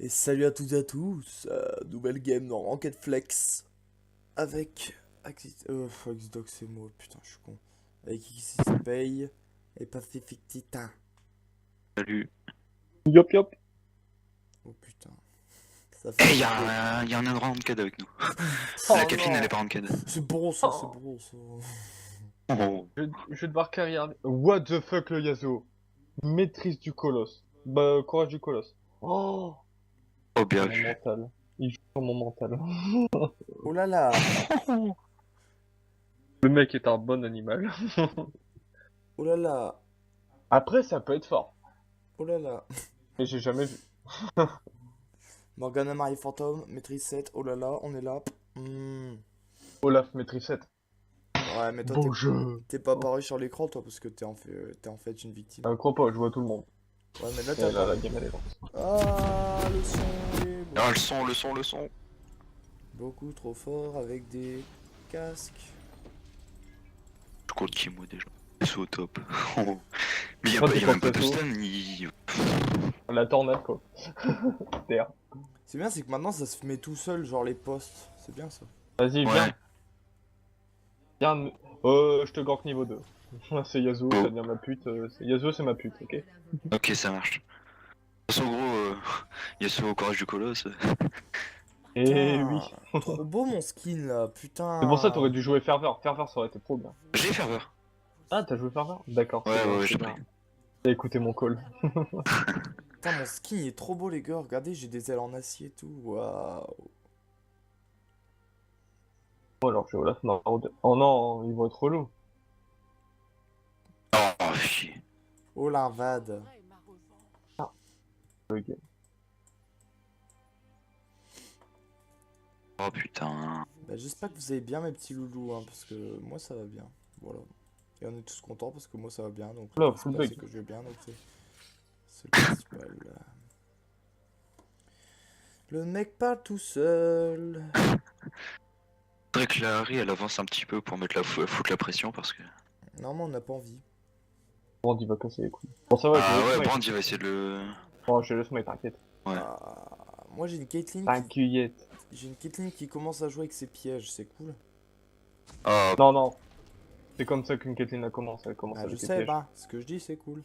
Et salut à toutes et à tous, nouvelle game dans Ranked Flex avec Axdox c'est moi, putain je suis con. Avec Xpay et Pacific Titan. Salut. Yop yop. Oh putain, ça Eh, fait y a un ranked avec nous. La Oh Kathleen, elle est non. pas ranked. C'est bon ça, c'est Oh. bon ça. Oh, Je vais devoir carrière. What the fuck le Yasuo. Maîtrise du colosse. Bah courage du colosse. Oh. oh Sur bien mon vu. mental. Il joue sur mon mental. Oh là là, Le mec est un bon animal. oh là là, Après ça peut être fort. oh là là. Mais j'ai jamais vu. Morgana Marie Fantôme, maîtrise 7, oh là là, on est là. Olaf maîtrise 7. Ouais mais toi Beau jeu. t'es pas apparu sur l'écran toi parce que t'es en fait une victime. Crois pas, je vois tout le monde. Ouais mais là t'es Et là la apparu. game elle est lente. Ah le son est Ah, le son. beaucoup trop fort avec des casques. Je compte Kimo déjà. C'est au top. Oh. Mais Toi, t'es y a même pas de contre stun. Il... La tornade quoi. Terre. C'est bien, c'est que maintenant ça se met tout seul, genre les postes. C'est bien ça. Vas-y Ouais. viens. Viens. Je te gank niveau 2. C'est Yasuo, Oh. ça devient ma pute. Yasuo c'est ma pute, ok. Ok, ça marche. De toute façon, gros, y a au courage du colosse. Eh Putain, oui. trop beau mon skin là, putain. C'est pour ça que t'aurais dû jouer Ferveur. Ferveur ça aurait été trop bien. J'ai ferveur. Ah t'as joué Ferveur? D'accord, c'est Ouais, bien, ouais, c'est j'ai bien. pris. T'as écouté mon call. Putain, mon skin il est trop beau les gars. Regardez, j'ai des ailes en acier et tout. Waouh. Oh alors j'ai Olaf Marauder. Oh non, ils vont être relous. Oh, chier. Oh l'invade. Ok. Oh putain. Bah, j'espère que vous allez bien mes petits loulous, hein, parce que moi ça va bien. Voilà. Et on est tous contents parce que moi ça va bien. Donc le Oula, full principal bug. c'est que je vais bien. Donc c'est le principal. Le mec parle tout seul. Faudrait que la Harry elle avance un petit peu pour mettre foutre la pression parce que. Normalement on n'a pas envie. Bon, il va casser les couilles. Bon ça va, Ah j'ai le ouais, smite. Brand il va essayer de le. Bon, j'ai le smite, t'inquiète. Ouais. Moi j'ai une Caitlyn qui... T'inquiète. J'ai une Caitlyn qui commence à jouer avec ses pièges, c'est cool. Ah, Non, non. C'est comme ça qu'une Caitlyn a commencé. Elle commence Ah je avec les sais, pièges. bah, ce que je dis c'est cool.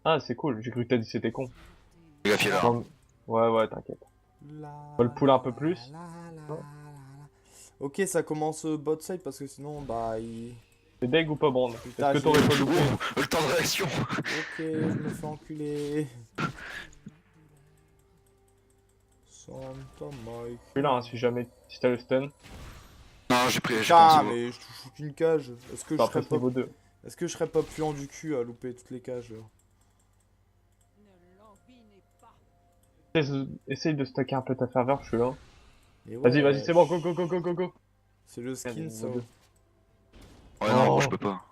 Ah, c'est cool. J'ai cru que t'as dit c'était con. les gars, là. Non, ouais, ouais, t'inquiète. La, On va le pull un peu plus. la. Ok, ça commence bot side parce que sinon, bah, il... T'es deg ou pas, Brand? Putain, Est-ce que t'aurais pas loupé? Oh, le temps de réaction. Ok, je me fais enculer. Santa Mike. Je suis là, hein, si jamais. Si t'as le stun. Non, j'ai Putain, pensé. mais je touche qu'une cage. Est-ce que je Après, serais ce pas... niveau 2. Est-ce que je serais pas puant du cul à louper toutes les cages là? Essaye de stacker un peu ta ferveur, je suis là. Mais Vas-y, ouais, vas-y, c'est bon, go, go, go, go, go, go. c'est le skin Allez, ça. niveau 2. Ouais, non, gros, Oh. je peux pas.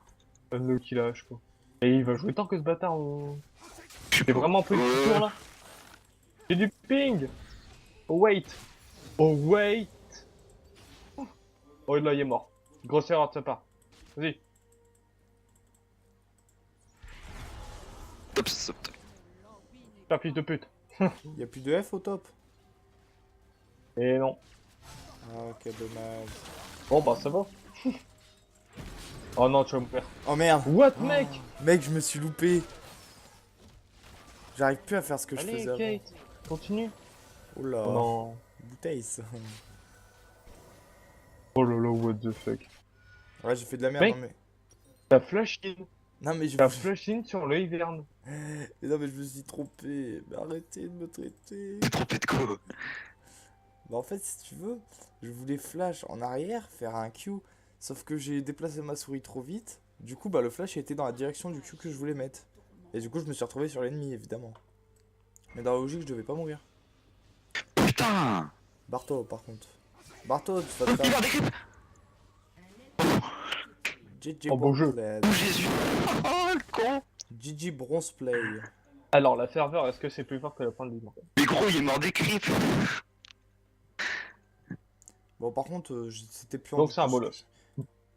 Donne-le qu'il lâche, quoi. Et il va jouer tant que ce bâtard, on... Je sais T'es pas. vraiment pris Ouais. de tour, là? J'ai du ping! Oh, wait! Oh, wait! Oh, là, il est mort. Grosse erreur de sa part. Vas-y. Top, top, top. Putain, fils de pute. Y'a plus de F au top? Et non. Ah, ok, dommage. Bon, bah, ça va. Oh non, tu vas mourir. Oh merde! What, Oh, mec? mec, je me suis loupé. J'arrive plus à faire ce que je Allez, faisais avant. Kate. Continue. Oh là, Oh non. bouteille ça. Oh là là, what the fuck. Ouais, j'ai fait de la merde, Mec. non mais... T'as flash in. Non mais je... T'as flash in sur le hiverne. Mais non mais je me suis trompé. Mais arrêtez de me traiter. T'es trompé de quoi? Bah en fait, si tu veux, je voulais flash en arrière, faire un Q. Sauf que j'ai déplacé ma souris trop vite. Du coup, bah le flash était dans la direction du Q que je voulais mettre. Et du coup, je me suis retrouvé sur l'ennemi, évidemment. Mais dans la logique, je devais pas mourir. Putain! Barto, par contre. Barto, tu vas te Il faire... a des creeps! GG Oh, beau jeu. Bronze Oh Jésus! Oh le con! GG Bronze Play. Alors, la ferveur, est-ce que c'est plus fort que la pointe du mort? Mais gros, il est mort des creeps! Bon, par contre, c'était plus Donc, c'est un bolos.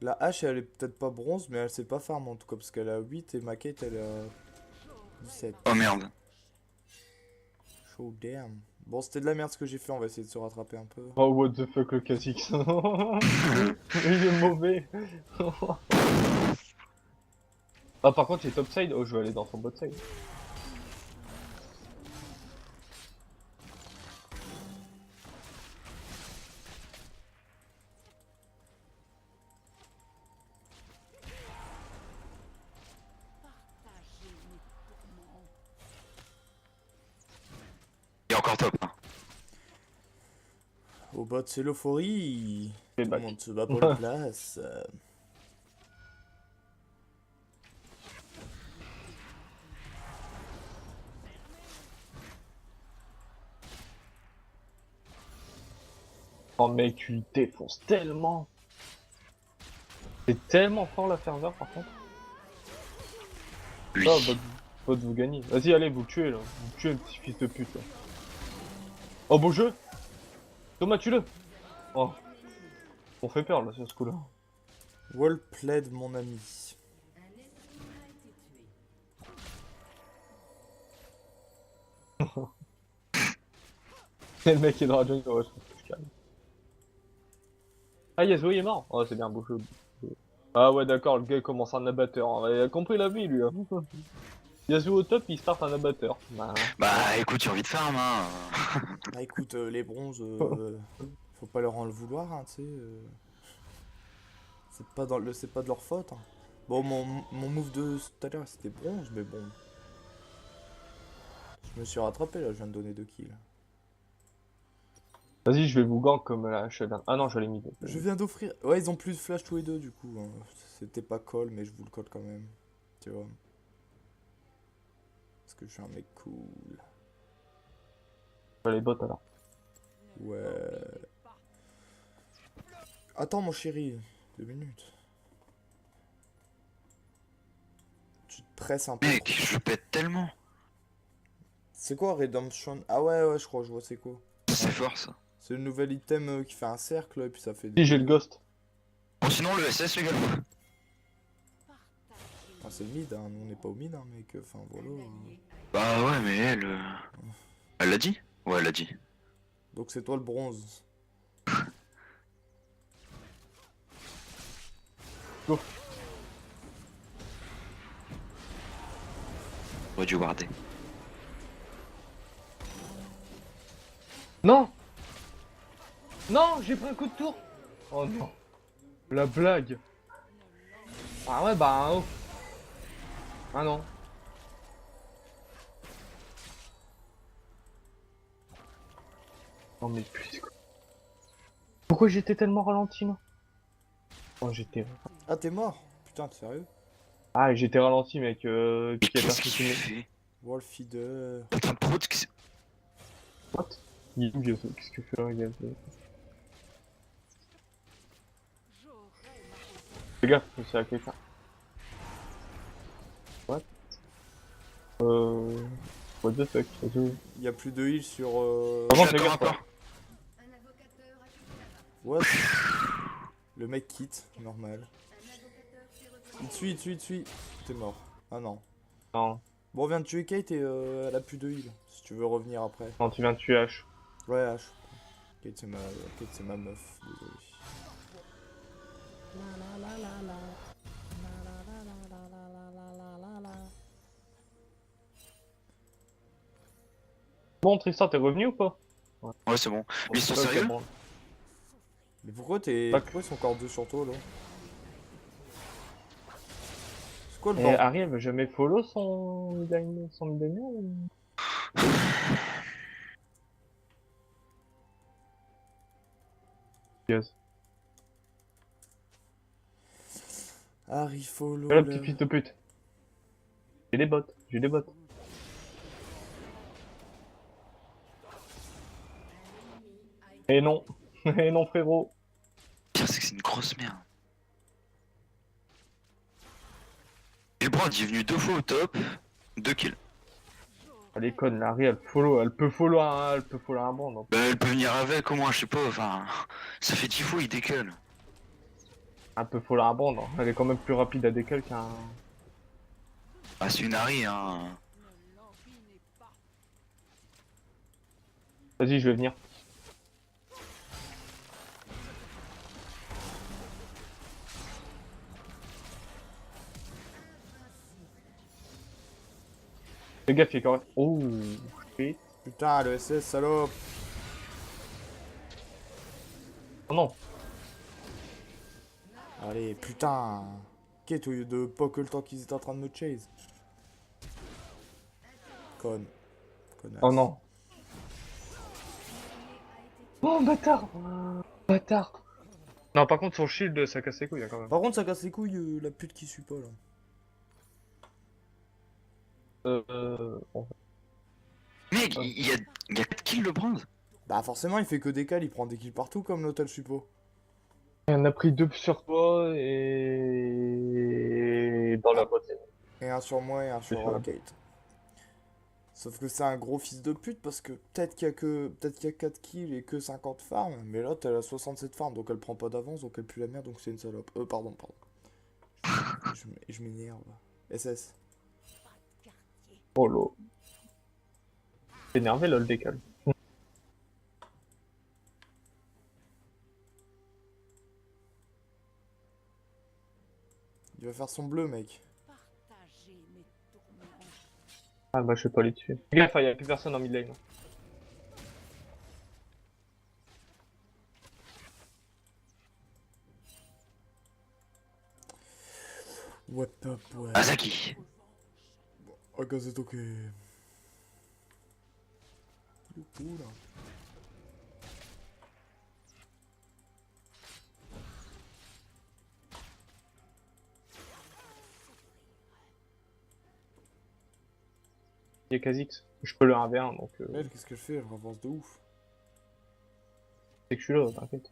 La hache, elle est peut-être pas bronze, mais elle sait pas farm en tout cas, parce qu'elle a 8 et ma Kate, elle a 17. Oh merde. Show damn. Bon, c'était de la merde ce que j'ai fait, on va essayer de se rattraper un peu. Oh, what the fuck, le Kha'Zix. Il est mauvais. Ah, par contre, il est topside. Oh, je vais aller dans son botside. Il est encore top. Hein. Au bot, c'est l'euphorie. Les Tout le bacs. monde se bat pour la place. Oh, mec, tu défonces tellement. C'est tellement fort la ferveur, par contre. Oui. Oh, bot, vous gagnez. Vas-y, allez, vous le tuez, là. Vous le tuez, le petit fils de pute, là. Oh, beau jeu. Thomas, tue-le. Oh. On fait peur, là, sur ce coup-là. Wall plaid, mon ami. Et le mec est dans la jungle, ouais, je calme. Ah, Yasuo il est mort. Oh, c'est bien, beau jeu. Ah ouais, d'accord, le gars il commence un abatteur. Hein. Il a compris la vie, lui. Hein. Yasuo au top, il start un abatteur. Bah écoute, j'ai envie de farm hein. Ah écoute, les bronzes, faut pas leur en le vouloir, hein, tu sais. C'est pas de leur faute. Hein. Bon, mon move de tout à l'heure c'était bronze, mais bon. Je me suis rattrapé là, je viens de donner 2 kills. Vas-y, je vais vous gank comme la shutdown. Ah non, je l'ai mis. Je viens d'offrir. Ouais, ils ont plus de flash tous les deux du coup. Hein. C'était pas call, mais je vous le colle quand même. Tu vois. Parce que je suis un mec cool. Je vais les bots alors. Ouais. Attends, mon chéri. 2 minutes. Tu te presses un peu. Mec, je pète tellement. C'est quoi Redemption? Ah ouais, je crois que je vois c'est quoi. C'est fort ça. C'est le nouvel item qui fait un cercle et puis ça fait Si, des... j'ai le ghost. Bon, sinon le SS les gars. Enfin, c'est le mid, hein. Nous on n'est pas au mid, hein, mec. Enfin voilà. Bah ouais, mais elle. Elle l'a dit? Ouais, elle l'a dit. Donc c'est toi le bronze. Go. J'aurais dû warder. Non. Non, j'ai pris un coup de tour. Oh non. La blague. Ah ouais, bah oh. Ah non. Oh mais putain. Pourquoi j'étais tellement ralenti là? Oh j'étais... Ah, t'es mort? Putain, t'es sérieux? Ah j'étais ralenti mec, qui a Qu'est-ce personne qu'il qui fait? Wall feeder. Putain de prout, What? Il est où Yasuo? Qu'est-ce que fait là Yasuo? Fais gaffe, c'est à quelqu'un. What? What the fuck Yasuo? Il y a plus de heal sur... Vraiment Je fais suis gaffe d'accord, quoi. What? Le mec quitte, normal. Il te suit. T'es mort. Ah non. Non, Bon, on vient de tuer Kate et elle a plus de heal. Si tu veux revenir après. non tu viens de tuer H. Ouais, H. Kate c'est ma meuf, désolé. Bon Tristan t'es revenu ou pas? Ouais, c'est bon. Mais ils sont Ok, sérieux? bon. Mais pourquoi t'es... Fuck. Pourquoi ils sont encore deux sur toi, là? C'est quoi le Et bordel? Harry elle veut jamais follow son midlaner ou... Yes. Harry follow Voilà petit fils de pute. J'ai des bottes, j'ai des bottes. Et non, et non frérot. Pire, c'est que c'est une grosse merde. Gilbrand est venu 2 fois au top, 2 kills. Elle est conne, la Harry elle peut follow un bond. Donc. Bah, elle peut venir avec au moins, je sais pas, enfin. Ça fait 10 fois, il décolle. Elle peut follow un bond, hein. Elle est quand même plus rapide à décal qu'un... Ah, c'est une Harry, hein. Vas-y, je vais venir. Fais gaffe, il est correct. Oh, shit. Putain, le SS, salope. Oh non. Allez, putain. Quête au lieu de poke le temps qu'ils étaient en train de me chase. Conne. Connasse. Oh non. Oh, bâtard. Bâtard. Non, par contre, son shield, ça casse les couilles, hein, quand même. Par contre, ça casse les couilles, la pute qui suit pas là. Bon. Mec, il y a 4 kills le bronze. Bah, forcément, il fait que des kills, il prend des kills partout comme l'hôtel suppo. Il en a pris 2 sur toi et dans la boîte. Et un sur moi et un C'est sur sur la- Kate. Sauf que c'est un gros fils de pute parce que peut-être qu'il y a 4 kills et que 50 farms, mais l'autre elle a 67 farms donc elle prend pas d'avance donc elle pue la merde donc c'est une salope. Pardon. Je m'énerve. SS. Oh là. T'es énervé là, le décale. Il va faire son bleu, mec. Ah bah je vais pas aller dessus. Fais gaffe, il y a plus personne en mid lane. What up, ouais. Azaki. Akazetoke. Youhou, là. Il y a Kha'Zix. Je peux le 1v1 donc Elle, qu'est-ce qu'elle fait? Elle avance de ouf. c'est que je suis là, t'inquiète.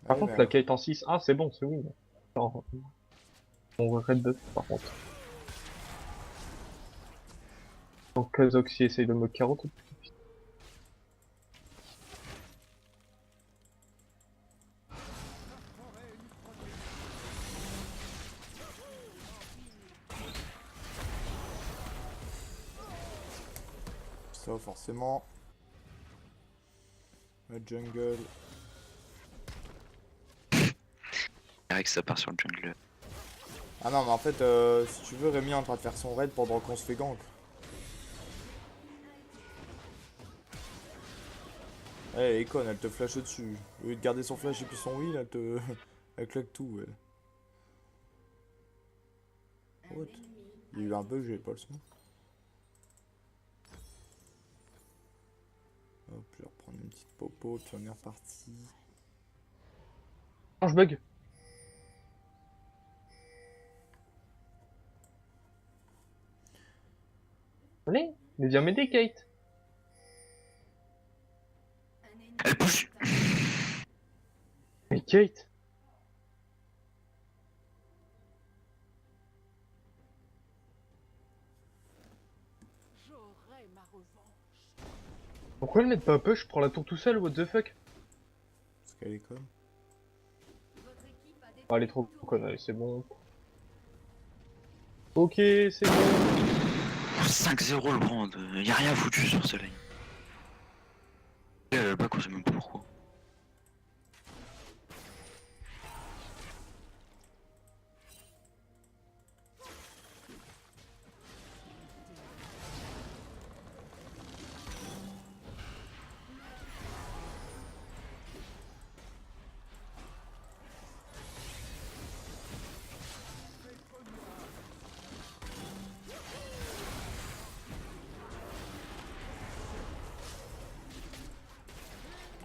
Par Ouais, contre, mais la Kate en 6-1, c'est bon, c'est win. Alors, on regrette 2 par contre. Donc Kazoxy essaye de me carotter. ça, forcément. La jungle. Direct, ça part sur le jungle. Ah non, mais en fait, si tu veux, Rémi est en train de faire son raid pendant qu'on se fait gank. Elle est conne, elle te flash dessus. Au lieu de garder son flash et puis son heal, elle te. Elle claque tout, elle. What? Il y a eu un bug, j'avais pas le son. Hop, je vais reprendre une petite popo, puis on est reparti. Non, je bug. Allez, mais viens m'aider, Kate. Elle push. Mais Kate. Pourquoi elle met pas push? Je prends la tour tout seul, what the fuck? Parce qu'elle est conne. Ah, elle est trop conne, allez, c'est bon. Ok, c'est bon. 5-0 le bronze. Y a rien foutu sur ce lane. Elle back, on sait même pas pourquoi.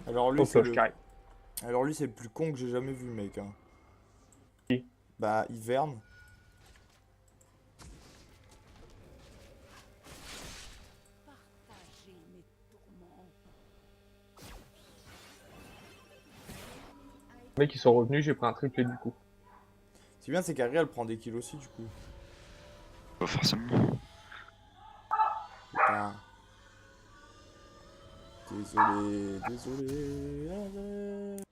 Alors lui, Oh, c'est flush le... carré. Alors lui, c'est le plus con que j'ai jamais vu, mec. Hein. Qui? Bah, Hiverne. Les mecs, ils sont revenus, j'ai pris un triplé du coup. Ce qui est bien, c'est qu'Ari, elle prend des kills aussi, du coup. Pas forcément. Putain. Désolé. Arrête.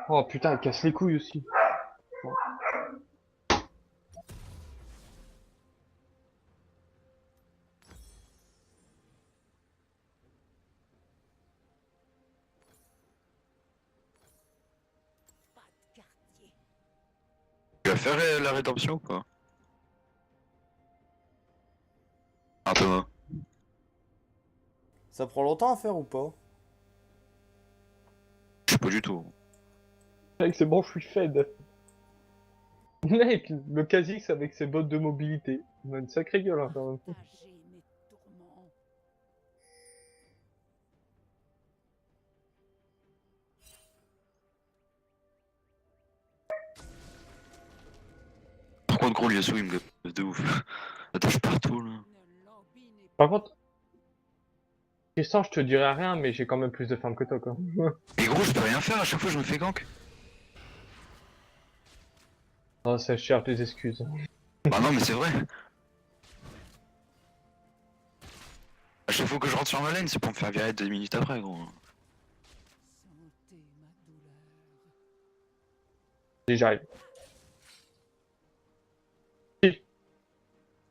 Oh putain, elle casse les couilles aussi. vas faire la rédemption ou pas? Ah, Thomas. Ça prend longtemps à faire ou pas? Je sais pas du tout. Mec, c'est bon, je suis fed. Mec, le Kha'Zix avec ses bottes de mobilité. Il a une sacrée gueule, hein, quand même. partager mes tourments. Par contre, gros, Yasuo, il me gaffe de ouf. Attache partout, là. Ne l'embinez Par contre, Tristan, je te dirai rien, mais j'ai quand même plus de femmes que toi, quoi. Et gros, je peux rien faire, à chaque fois, je me fais gank. Oh, ça cherche des excuses. Bah non, mais c'est vrai. À chaque fois que je rentre sur ma lane, c'est pour me faire virer 2 minutes après, gros. sentez ma douleur. Si, j'arrive. Si.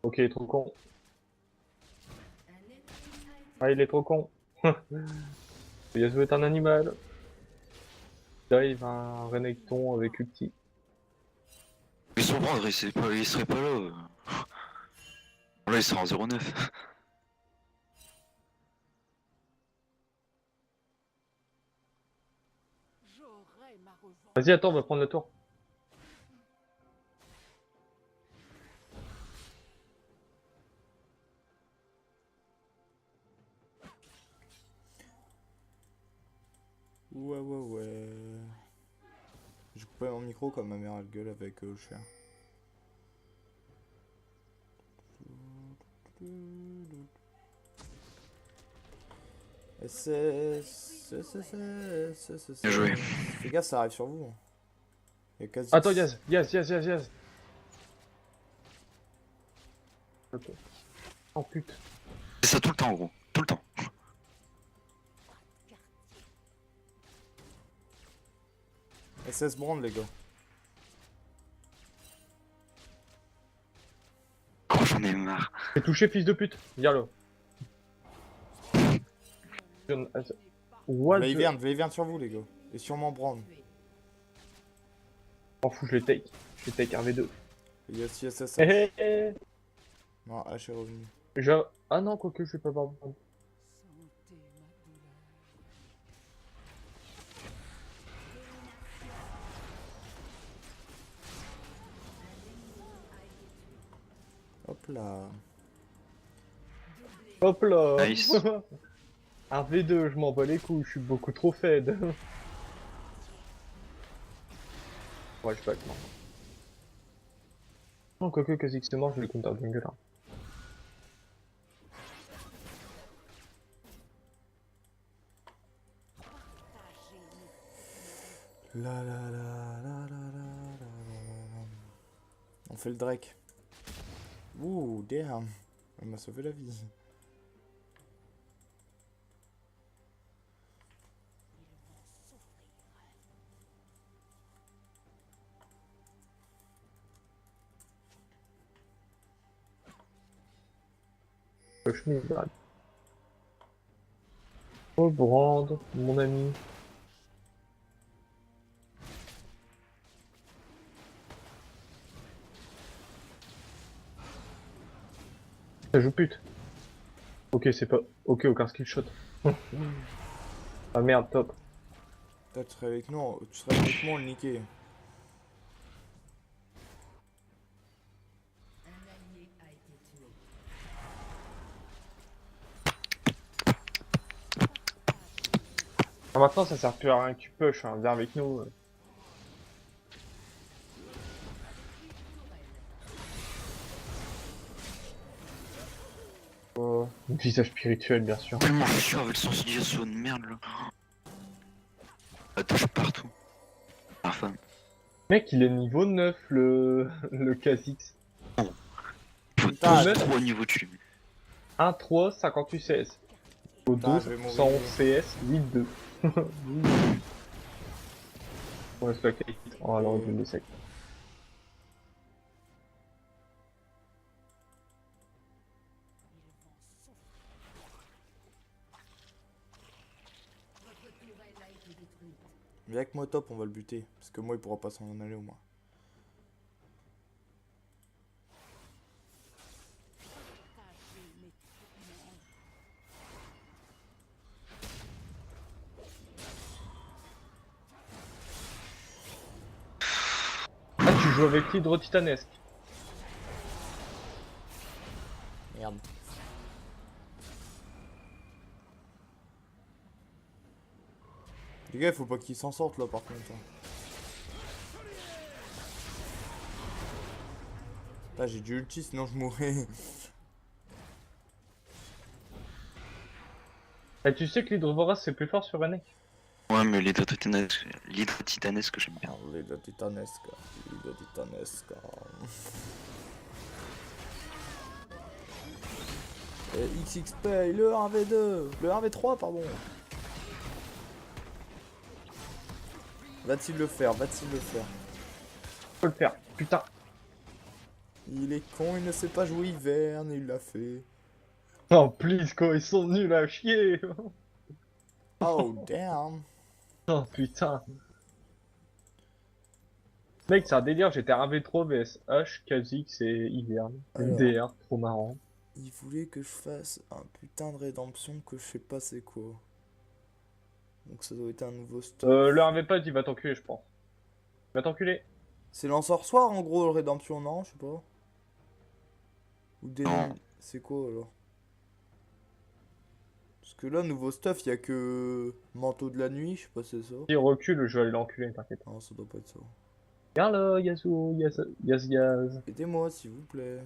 Ok, il est trop con. Ah, il est trop con. Yasuo est un animal. Là, il va un Renekton avec ulti. Mais son prendre, il serait pas là. Là, il sera en 0,9. J'aurai ma revanche. Vas-y, attends, on va prendre le tour. Ouais, ouais, ouais. J'ai coupé mon micro comme ma mère elle gueule avec le chien. Bien joué. Fais gaffe, ça arrive sur vous. Il y a quasi... Attends, Yaz. Ok. Oh putain. C'est ça tout le temps, gros. Tout le temps. SS Brand, les gars. Gros, j'en ai marre. J'ai touché, fils de pute. Viens-le. What the... Veyverne sur vous, les gars. Et sûrement Brand. M'en fous, je les take. Je les take RV2. Il y a aussi SS. Hé hé hé. Non, H est revenu. Ah non, quoique je vais pas voir. Sentez ma douleur. Hop là. Hop là. Nice. RV2, je m'en bats les couilles, je suis beaucoup trop fed. Ouais, je back non. Non, quoique Kha'Zix est mort, je vais le counter jungle là. La la la la la la la. On fait le Drake. Ouh, damn. Elle m'a sauvé la vie. Push me back. Oh Brand, mon ami. Ça joue pute. Ok, c'est pas... Ok, aucun skill shot. Ah merde, top. Toi, tu serais avec nous, tu serais avec moi, on le niquer. Ah, maintenant ça sert plus à rien que tu push, hein. Viens avec nous. Oh, visage spirituel bien sûr. Tellement chiant avec son Yasuo de merde, là. Attache partout. Infâme. Mec, il est niveau 9, le Kha'Zix. Faut Putain, 3 niveaux dessus. 1, 3, 58 CS. Au Putain, 12, je vais mourir. 111 CS, 8, 2. On reste la qualité. Oh, alors, je le sec. Viens avec moi top, on va le buter. Parce que moi, il pourra pas s'en aller au moins. joue avec l'hydre titanesque. Merde. Les gars, il faut pas qu'ils s'en sortent là par contre. Là, j'ai du ulti, sinon je mourrais. Et tu sais que l'hydre vorace c'est plus fort sur Renek. Ouais, mais l'hydre titanesque, j'aime bien. L'hydre titanesque. L'hydre titanesque. Et XXP, le 1v2. Le 1v3, pardon. Va-t-il le faire? Va-t-il le faire? Faut le faire, putain. Il est con, il ne sait pas jouer Hiverne, il l'a fait. Oh please quoi, ils sont nuls à chier. Oh damn. Oh putain. Mec, c'est un délire, j'étais 1v3 vs H, Kha'Zix et Hiverne. Alors. MDR, trop marrant. Il voulait que je fasse un putain de rédemption que je sais pas c'est quoi. Donc ça doit être un nouveau stuff. Le 1v pas, il va t'enculer, je pense. Il va t'enculer. C'est l'ensorçoir en gros, le rédemption, non? Je sais pas. Ou des... Non. C'est quoi alors? Parce que là, nouveau stuff, il y a que manteau de la nuit, je sais pas si c'est ça. Si il recule, je vais aller l'enculer, t'inquiète. Non, ça doit pas être ça. Viens là, Yasuo, Yaz. Aidez-moi s'il vous plaît.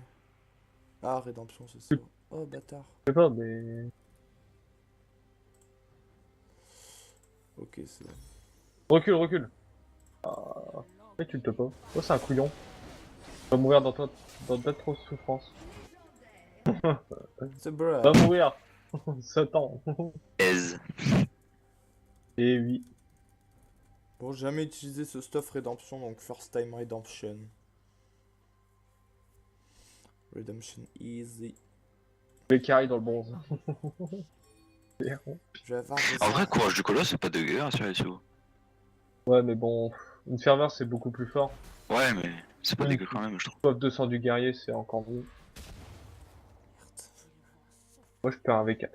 Ah, rédemption, c'est ça. Oh, bâtard. Je sais pas, mais... Ok, c'est... Recule, recule. Ah... Mais tu le te pas. Oh, c'est un couillon. Tu vas mourir dans d'autres souffrances. C'est vrai. Va mourir. Satan. Aise. Et oui. Bon, j'ai jamais utilisé ce stuff rédemption, donc first time redemption. Redemption easy. Les carry dans le bronze. Je vais avoir des En vrai, courage du colosse, c'est pas dégueu hein, sur SEO. Ouais, mais bon, une ferveur c'est beaucoup plus fort. Ouais, mais c'est pas Oui. dégueu quand même, je trouve. Sauf 200 du guerrier, c'est encore mieux. Moi, je perds un V4.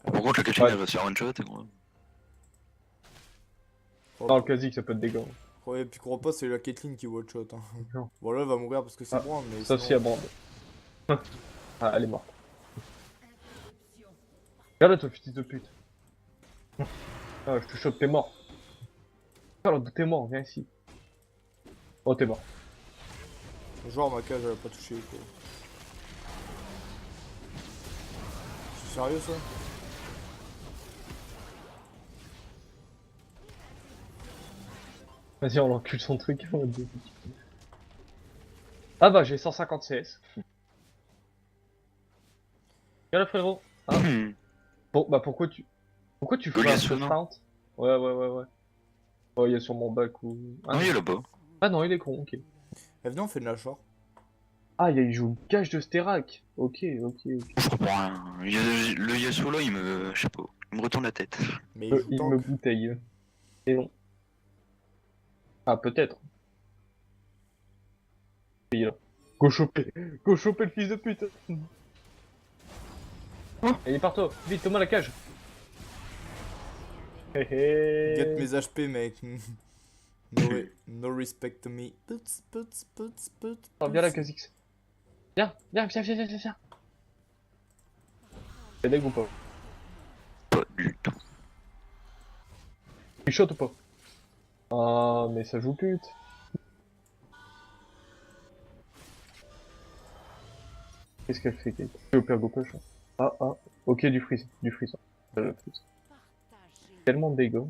Par contre, la Kathleen, Ouais. elle va se faire one shot et gros. Non, le Kha'Zix, ça peut être dégâts. Ouais, et puis crois pas, c'est la Caitlyn qui one shot. Hein. Non. Bon, là, elle va mourir parce que c'est Ah, bon, mais. Sauf sinon- si elle bande. Ah, elle est morte. Regarde là, toi, fils de pute. Ah, je te chope, t'es mort. Alors, t'es mort, viens ici. Oh, t'es mort. Genre, ma cage, elle a pas touché, quoi. C'est sérieux, ça? Vas-y, on l'encule son truc. Ah bah, j'ai 150 CS. Viens là, frérot. Ah. Bon, bah, pourquoi tu Le fais un Yasuo, non mount? Ouais. Oh, il est sur mon bac ou... Ah, Non, il est là-bas. ah non, il est con, ok. Eh, venez, on fait de la short. Ah, il joue cache de Sterak. Ok. Je comprends rien. Le Yasuo là, il me. Je sais pas. Il me retourne la tête. Mais il joue Il tank. me bouteille. Et non. Ah, peut-être. Il est là. Go choper le fils de pute. Il est par toi. Vite, Thomas, la cage. Hé hé. Get mes HP, mec. No respect to me. Puts. Oh, viens là, Kha'Zix. Viens. T'es deg ou pas? Pas du tout. Tu shot ou pas? Ah, mais ça joue pute. Qu'est-ce qu'elle fait, Kate? Je vais au pire go push. Ah, ok, du freeze. Freeze. Tellement de dégâts.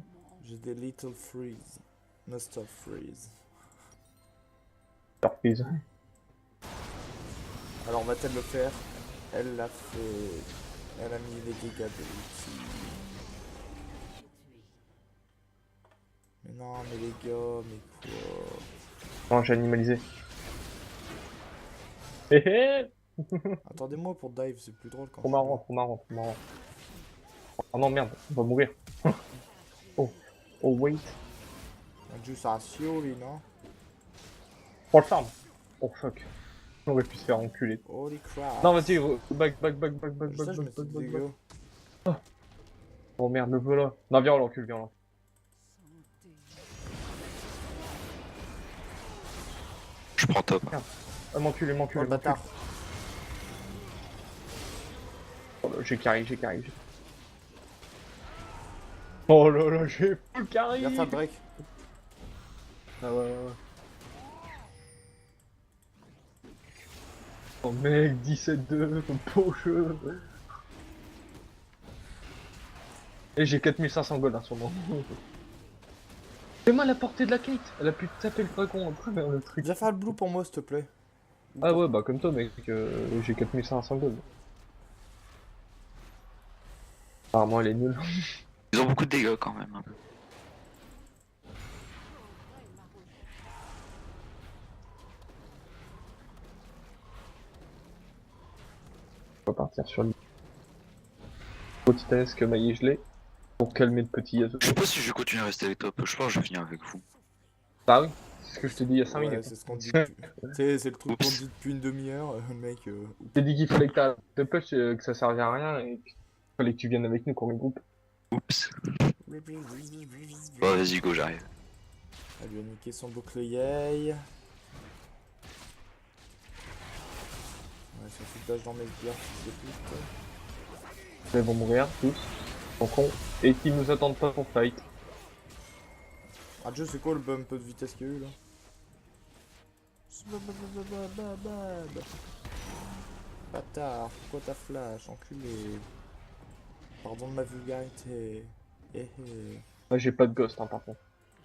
J'ai des little freeze. Must have freeze. Faire freeze. Alors, va-t-elle le faire? Elle l'a fait. Elle a mis les dégâts de l'outil. Mais non, mais les gars, mais quoi? Non, j'ai animalisé. Hé hé. Attendez-moi pour dive, c'est plus drôle quand Trop je marrant, suis trop marrant. Oh non, merde, on va mourir. Oh, wait. là. Juste un Sio, lui, non? Prends le farm. Oh fuck. On aurait pu se faire enculer. Holy crap. Non, vas-y, back. Ça, je me suis dit, les gars. Oh merde, le voilà. Non, viens, on l'encule, viens là. Santé. prends top. Ah, m'enculé, Oh m'enculé, le bâtard. Oh là, j'ai carry, j'ai carry. Oh là là, j'ai full carry. Viens faire le Drake. Ah ouais. Oh mec, 17-2, beau jeu. Et j'ai 4500 gold en ce moment. Fais-moi la portée de la Kate. Elle a pu taper le dragon à travers le truc. Viens faire le blue pour moi, s'il te plaît. Ah ouais, bah comme toi mec, j'ai 4500 gold. Apparemment elle est nulle. Ils ont beaucoup de dégâts quand même. Un peu. On va partir sur le titanesque maillé gelé pour calmer le petit Yasuo. Je sais pas si je vais continuer à rester avec top. Je pense que je vais finir avec vous. Bah oui, c'est ce que je t'ai dit il y a 5 Ouais, minutes. c'est ce qu'on dit. Tu sais, c'est le truc qu'on Oups. dit depuis une demi-heure, mec. Je t'ai dit qu'il fallait que t'arrêtes de push, que ça servait à rien et qu'il fallait que tu viennes avec nous qu'on regroupe. Oups. Bon, vas-y, go, j'arrive. Elle lui a niqué son bouclier. Ouais, son foutage dans mes sbires, fils de pute. Ils vont mourir tous, sont cons, et qui nous attendent pas pour fight. Ah, Dieu, c'est quoi le bump de vitesse qu'il y a eu là? Bâtard, pourquoi t'as flash, enculé? Pardon de ma vulgarité. Eh eh. Moi j'ai pas de ghost hein, par contre.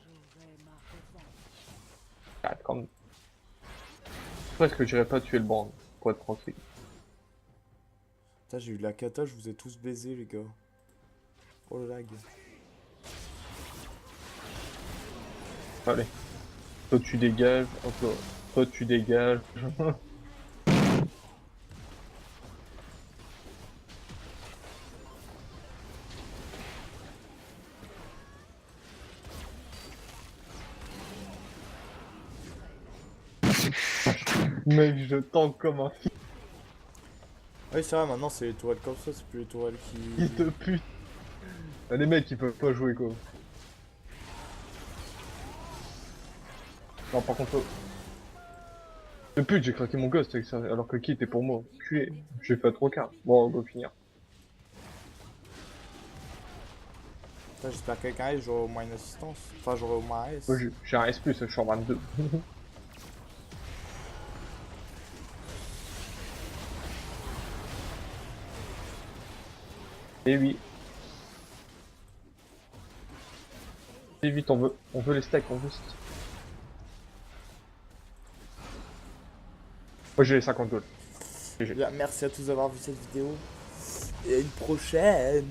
J'aurai ma revanche. Arrête quand même. Presque que j'irais pas tuer le brand, pour être tranquille. Putain, j'ai eu la kata, je vous ai tous baisé les gars. Oh le lag. Allez. Toi tu dégages, toi tu dégages. Mec, je tank comme un fils Oui, c'est vrai, maintenant c'est les tourelles comme ça, c'est plus les tourelles qui. de pute. Ah, les mecs ils peuvent pas jouer quoi. Non par contre... De pute, j'ai craqué mon ghost avec ça, alors que qui était pour moi. Culé, j'ai fait 3 quarts. Bon, on va finir. Putain, j'espère que quelqu'un aille, j'aurai au moins une assistance. Enfin, j'aurai au moins un S. Moi j'ai un S+, je suis en 22. Et oui. Et vite, on veut les stacks, on veut... Moi j'ai les 50 gold. GG. Bien, merci à tous d'avoir vu cette vidéo. Et à une prochaine.